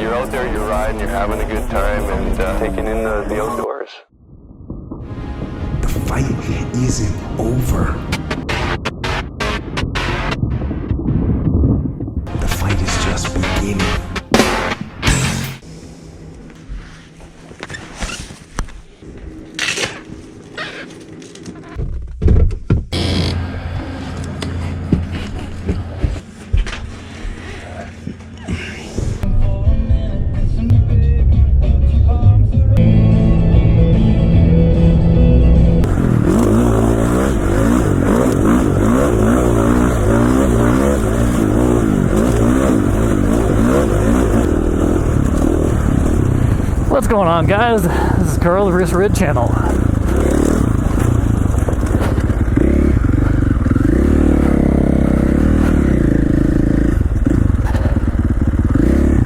you're out there, you're riding, you're having a good time, and taking in the outdoors. The fight isn't over. The fight is just beginning. What's going on, guys? This is Carl, the Wrist Rid channel.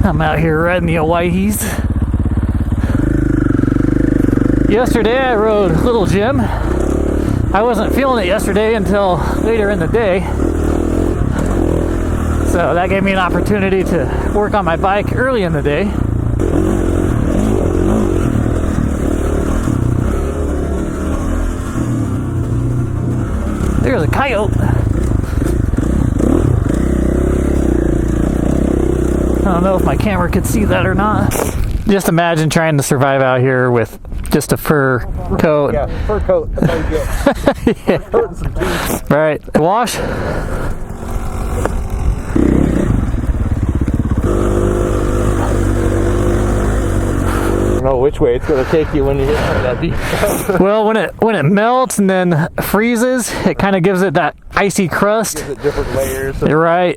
I'm out here riding the Owyhees. Yesterday I rode Little Jim. I wasn't feeling it yesterday until later in the day. So that gave me an opportunity to work on my bike early in the day. There's a coyote. I don't know if my camera could see that or not. Just imagine trying to survive out here with just a fur coat. Yeah, fur coat. That's all you get. Yeah. Fur coat and some teeth. Right. Wash. I don't know which way it's going to take you when you hit that deep. Well, when it melts and then freezes, it kind of gives it that icy crust. Gives it different layers. You're right.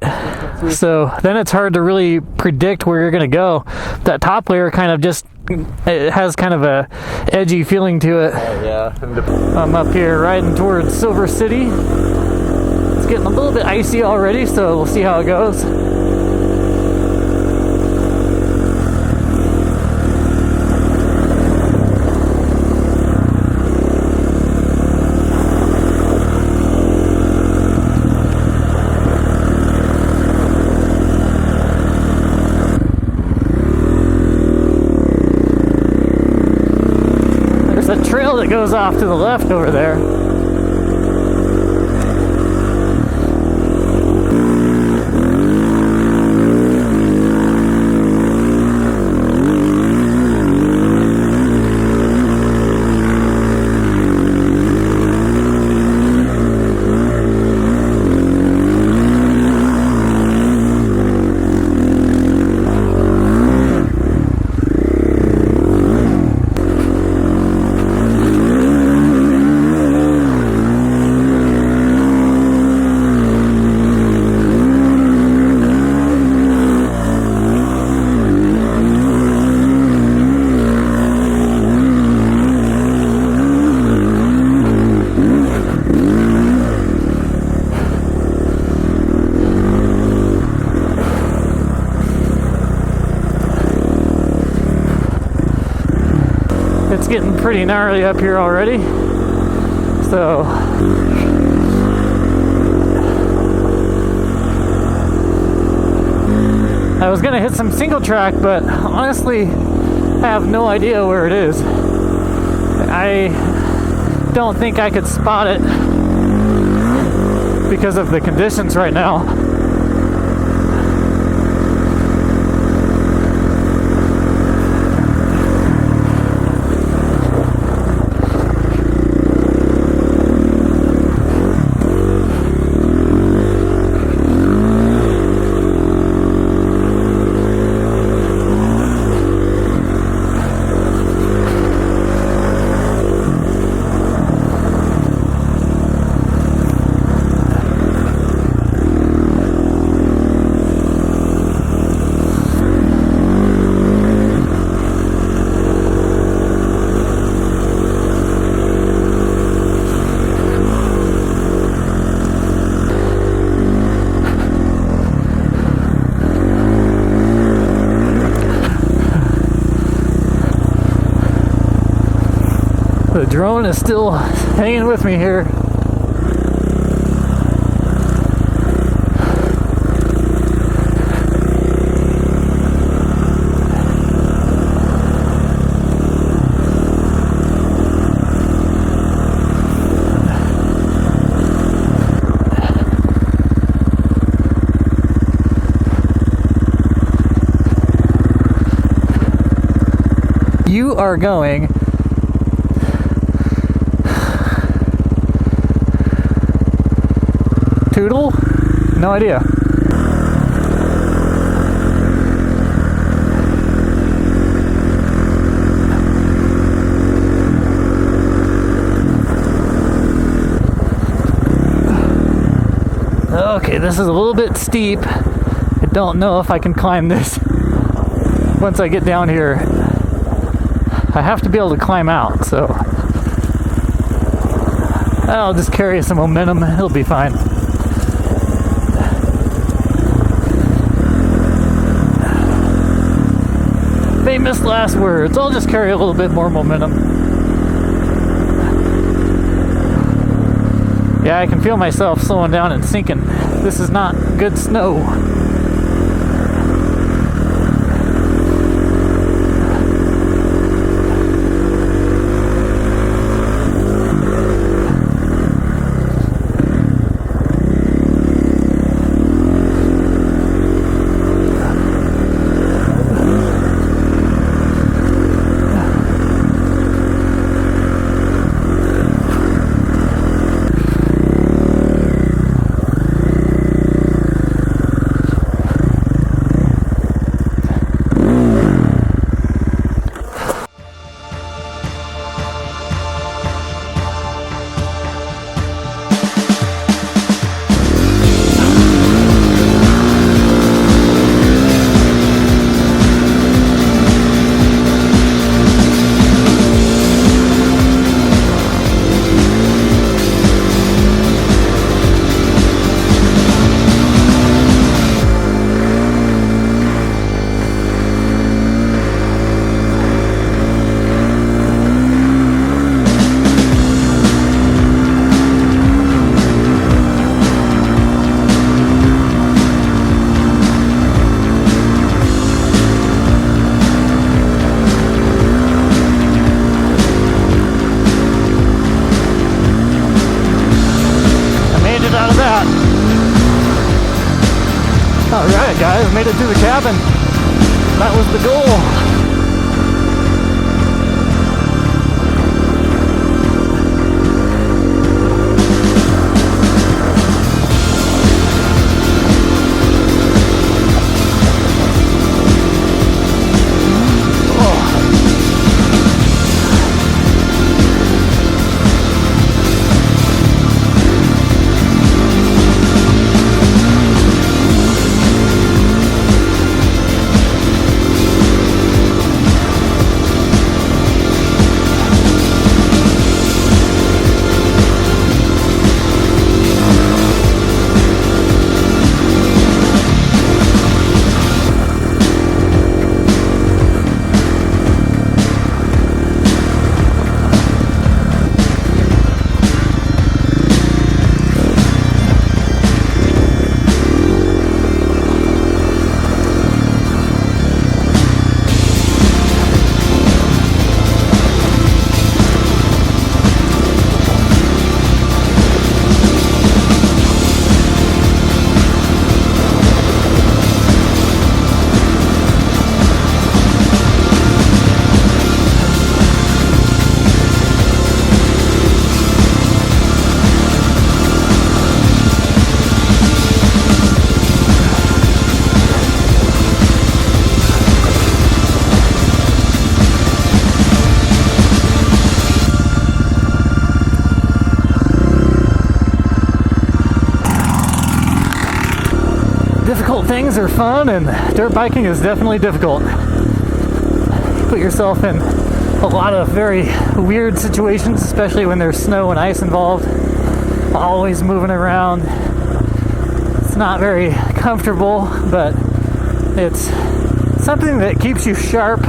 So then it's hard to really predict where you're going to go. That top layer kind of just, it has kind of a edgy feeling to it. Yeah. I'm up here riding towards Silver City. It's getting a little bit icy already, so we'll see how it goes. Trail that goes off to the left over there. It's getting pretty gnarly up here already, so I was gonna hit some single track, but honestly I have no idea where it is. I don't think I could spot it because of the conditions right now. The drone is still hanging with me here. you are going. Toodle? No idea. Okay, this is a little bit steep. I don't know if I can climb this. Once I get down here, I have to be able to climb out, so I'll just carry some momentum. It'll be fine. Famous last words. I'll just carry a little bit more momentum. Yeah, I can feel myself slowing down and sinking. This is not good snow. Alright guys, made it to the cabin. That was the goal. Difficult things are fun, and dirt biking is definitely difficult. You put yourself in a lot of very weird situations, especially when there's snow and ice involved. Always moving around. It's not very comfortable, but it's something that keeps you sharp,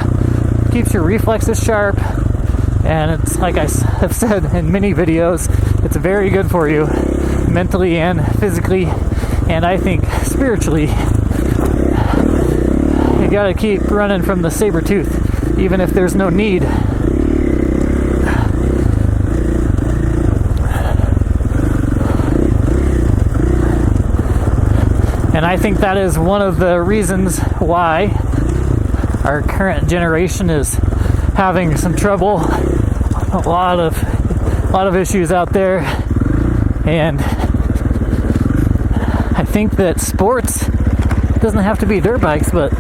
keeps your reflexes sharp, and it's like I have said in many videos, it's very good for you mentally and physically, and I think spiritually. You gotta keep running from the saber tooth, even if there's no need. And I think that is one of the reasons why our current generation is having some trouble. A lot of issues out there, and I think that sports doesn't have to be dirt bikes, but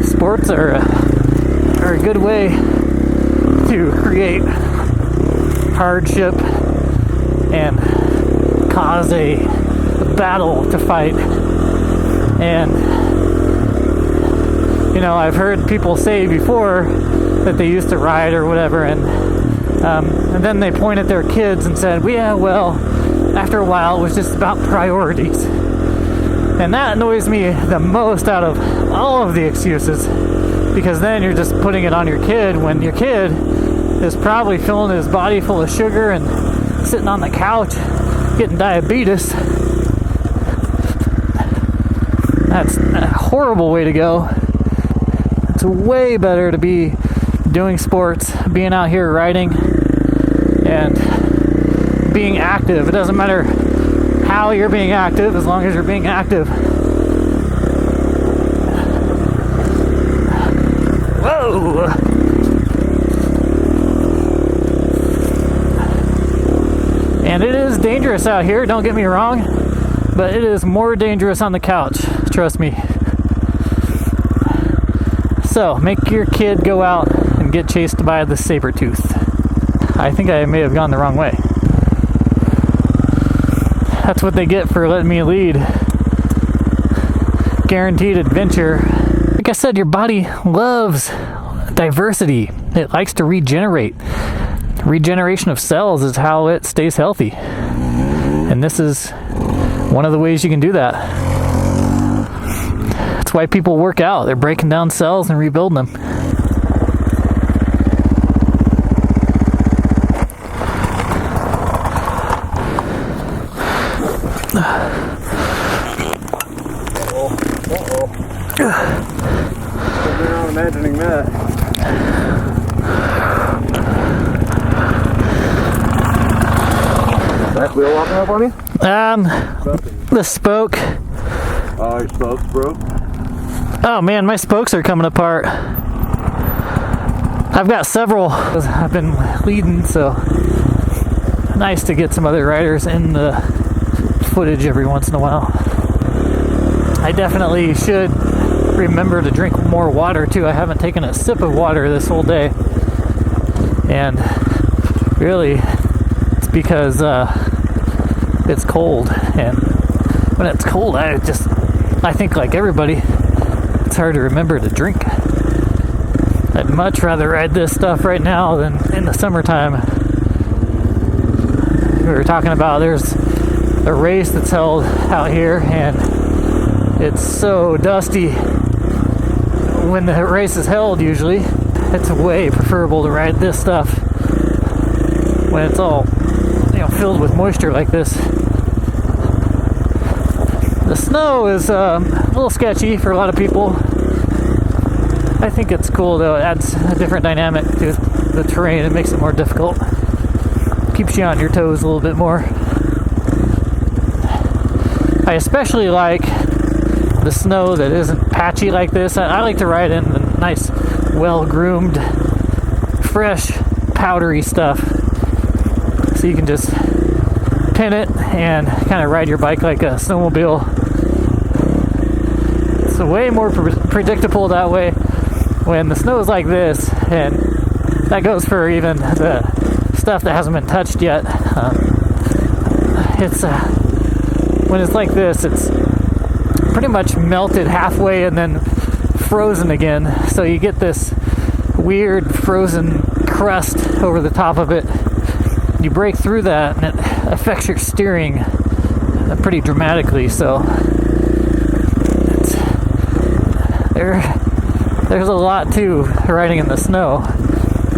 sports are a good way to create hardship and cause a battle to fight. And you know, I've heard people say before that they used to ride or whatever, and then they point at their kids and said, well, yeah, well, after a while it was just about priorities. And that annoys me the most out of all of the excuses, because then you're just putting it on your kid when your kid is probably filling his body full of sugar and sitting on the couch getting diabetes. That's a horrible way to go. It's way better to be doing sports, being out here riding and being active. It doesn't matter how you're being active, as long as you're being active. Whoa! And it is dangerous out here, don't get me wrong, but it is more dangerous on the couch, trust me. So, make your kid go out and get chased by the saber-tooth. I think I may have gone the wrong way. That's what they get for letting me lead. Guaranteed adventure. Like I said, your body loves diversity. It likes to regenerate. Regeneration of cells is how it stays healthy. And this is one of the ways you can do that. That's why people work out. They're breaking down cells and rebuilding them. You're not imagining that. That wheel walking up on you? The spoke. Oh, your spoke's broke? Oh man, my spokes are coming apart. I've got several. I've been leading, so nice to get some other riders in the footage every once in a while. I definitely should remember to drink more water too. I haven't taken a sip of water this whole day, and really it's because it's cold, and when it's cold I think like everybody, it's hard to remember to drink. I'd much rather ride this stuff right now than in the summertime. We were talking about there's a race that's held out here, and it's so dusty when the race is held. Usually it's way preferable to ride this stuff when it's all, you know, filled with moisture like this. The snow is a little sketchy for a lot of people. I think it's cool though. It adds a different dynamic to the terrain. It makes it more difficult. Keeps you on your toes a little bit more. I especially like the snow that isn't patchy like this. I like to ride in the nice, well-groomed, fresh, powdery stuff. So you can just pin it and kind of ride your bike like a snowmobile. It's way more predictable that way when the snow is like this, and that goes for even the stuff that hasn't been touched yet. When it's like this, it's pretty much melted halfway and then frozen again, so you get this weird frozen crust over the top of it. You break through that and it affects your steering pretty dramatically, so there's a lot to riding in the snow.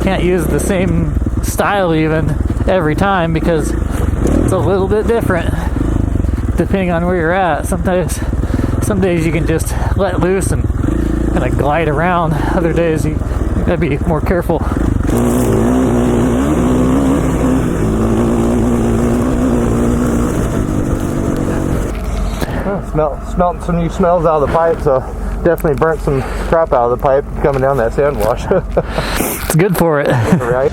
Can't use the same style even every time because it's a little bit different depending on where you're at. Some days you can just let loose and kind of glide around. Other days you gotta be more careful. Smelt some new smells out of the pipe, so definitely burnt some crap out of the pipe coming down that sand wash. It's good for it. Right?